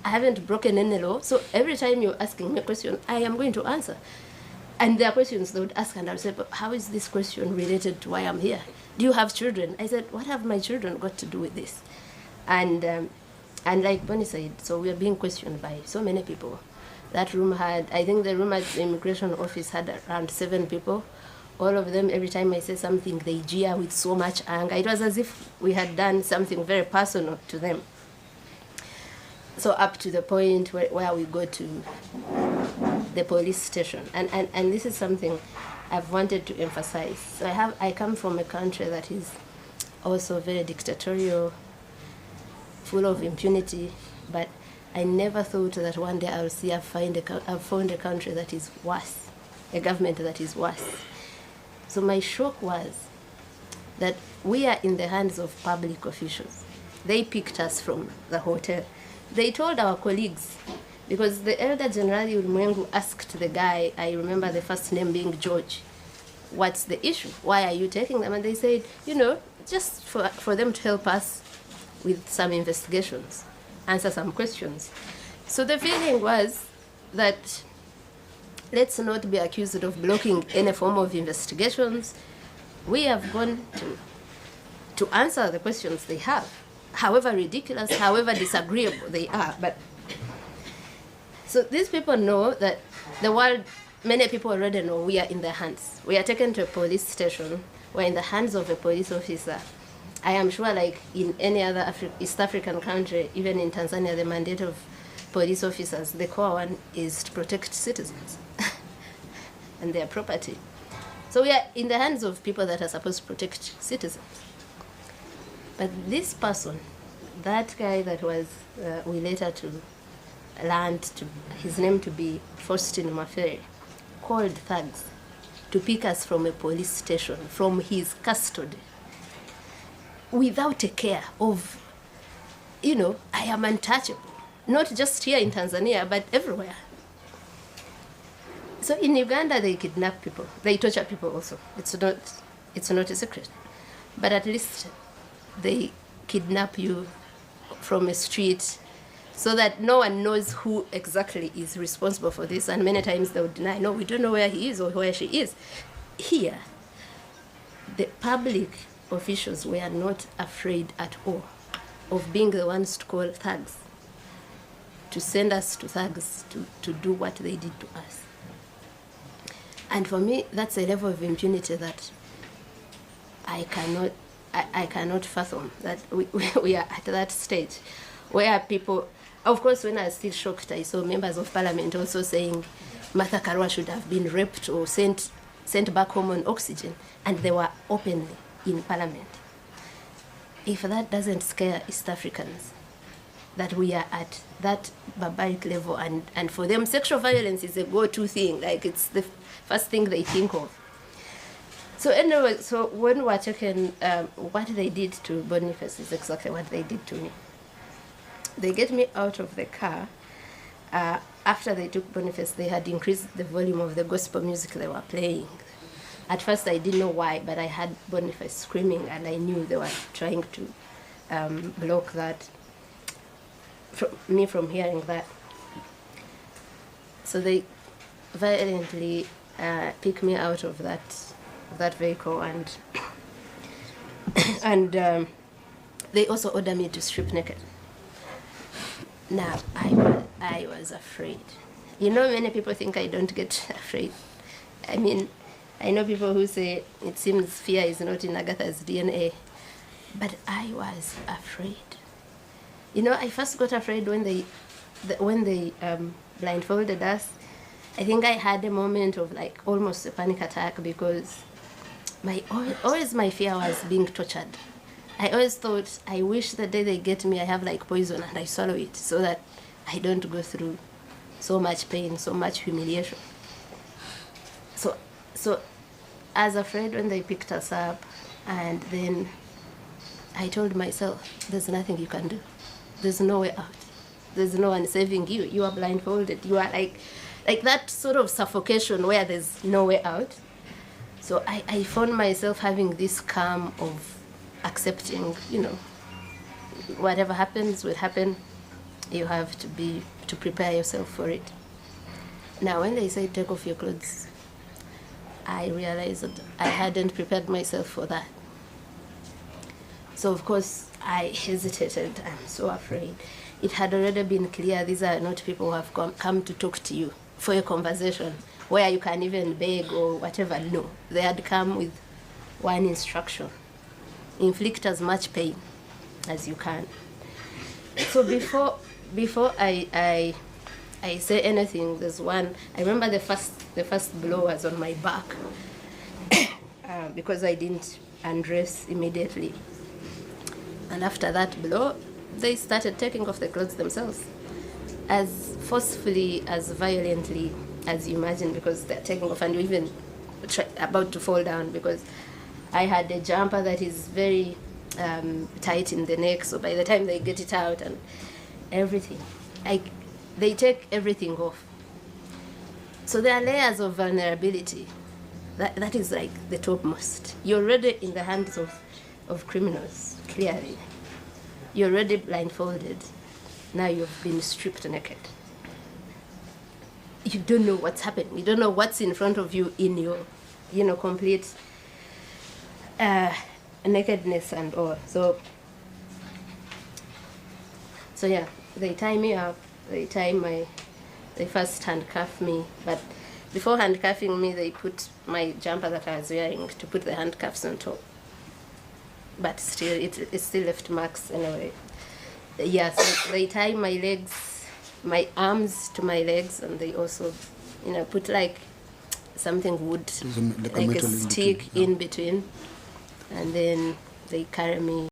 I haven't broken any law. So every time you're asking me a question, I am going to answer. And there are questions they would ask, and I would say, but how is this question related to why I'm here? Do you have children? I said, what have my children got to do with this? And like Bonnie said, so we are being questioned by so many people. That room had, I think the room at the immigration office had around 7 people. All of them, every time I say something, they jeer with so much anger. It was as if we had done something very personal to them. So up to the point where we go to the police station. And this is something I've wanted to emphasize. So I come from a country that is also very dictatorial, full of impunity, but I never thought that one day I've found a country that is worse, a government that is worse. So my shock was that we are in the hands of public officials. They picked us from the hotel. They told our colleagues, because the elder General Mwang'i asked the guy, I remember the first name being George, what's the issue? Why are you taking them? And they said, just for them to help us with some investigations, answer some questions. So the feeling was that let's not be accused of blocking any form of investigations. We have gone to answer the questions they have, however ridiculous, however disagreeable they are. But so these people know that the world, many people already know we are in their hands. We are taken to a police station. We're in the hands of a police officer. I am sure, like in any other East African country, even in Tanzania, the mandate of police officers, the core one, is to protect citizens and their property. So we are in the hands of people that are supposed to protect citizens. But this person, that guy that was, we later learned his name to be Faustin Mafere, called thugs to pick us from a police station, from his custody, without a care of, I am untouchable. Not just here in Tanzania, but everywhere. So in Uganda, they kidnap people. They torture people also. It's not a secret. But at least they kidnap you from a street so that no one knows who exactly is responsible for this. And many times they would deny, no, we don't know where he is or where she is. Here, the public officials were not afraid at all of being the ones to call thugs, to send us to thugs to do what they did to us. And for me, that's a level of impunity that I cannot fathom, that we are at that stage where people, of course, when I was still shocked, I saw members of parliament also saying Martha Karua should have been raped or sent back home on oxygen, and they were openly in parliament. If that doesn't scare East Africans, that we are at that barbaric level, and for them sexual violence is a go-to thing, like it's the first thing they think of. So anyway, so when we're checking what they did to Boniface is exactly what they did to me. They get me out of the car. After they took Boniface, they had increased the volume of the gospel music they were playing. At first I didn't know why, but I had Boniface screaming and I knew they were trying to block that, me from hearing that. So they violently pick me out of that vehicle, and they also order me to strip naked. Now I was afraid. Many people think I don't get afraid. I mean, I know people who say it seems fear is not in Agatha's DNA, but I was afraid. I first got afraid when they blindfolded us. I think I had a moment of like almost a panic attack, because always my fear was being tortured. I always thought, I wish the day they get me, I have like poison and I swallow it so that I don't go through so much pain, so much humiliation. So I was afraid when they picked us up, and then I told myself, there's nothing you can do. There's no way out. There's no one saving you. You are blindfolded. You are like that sort of suffocation where there's no way out. So I found myself having this calm of accepting, whatever happens will happen. you have to prepare yourself for it. Now, when they say take off your clothes, I realized that I hadn't prepared myself for that. So, of course, I hesitated. I'm so afraid. It had already been clear these are not people who have come to talk to you for a conversation where you can even beg or whatever. No, they had come with one instruction: inflict as much pain as you can. So before I say anything, there's one. I remember the first blow was on my back because I didn't undress immediately. And after that blow, they started taking off the clothes themselves, as forcefully, as violently as you imagine, because they're taking off and you're even about to fall down, because I had a jumper that is very tight in the neck, so by the time they get it out and everything, they take everything off. So there are layers of vulnerability. That is like the topmost. You're already in the hands of criminals, clearly. You're already blindfolded. Now you've been stripped naked. You don't know what's happening. You don't know what's in front of you in your, complete nakedness and all. So yeah, they tie me up. They first handcuff me, but before handcuffing me, they put my jumper that I was wearing to put the handcuffs on top. But still, it still left marks anyway. Yeah, so they tie my legs, my arms to my legs, and they also, put like something wood, like a stick in between, and then they carry me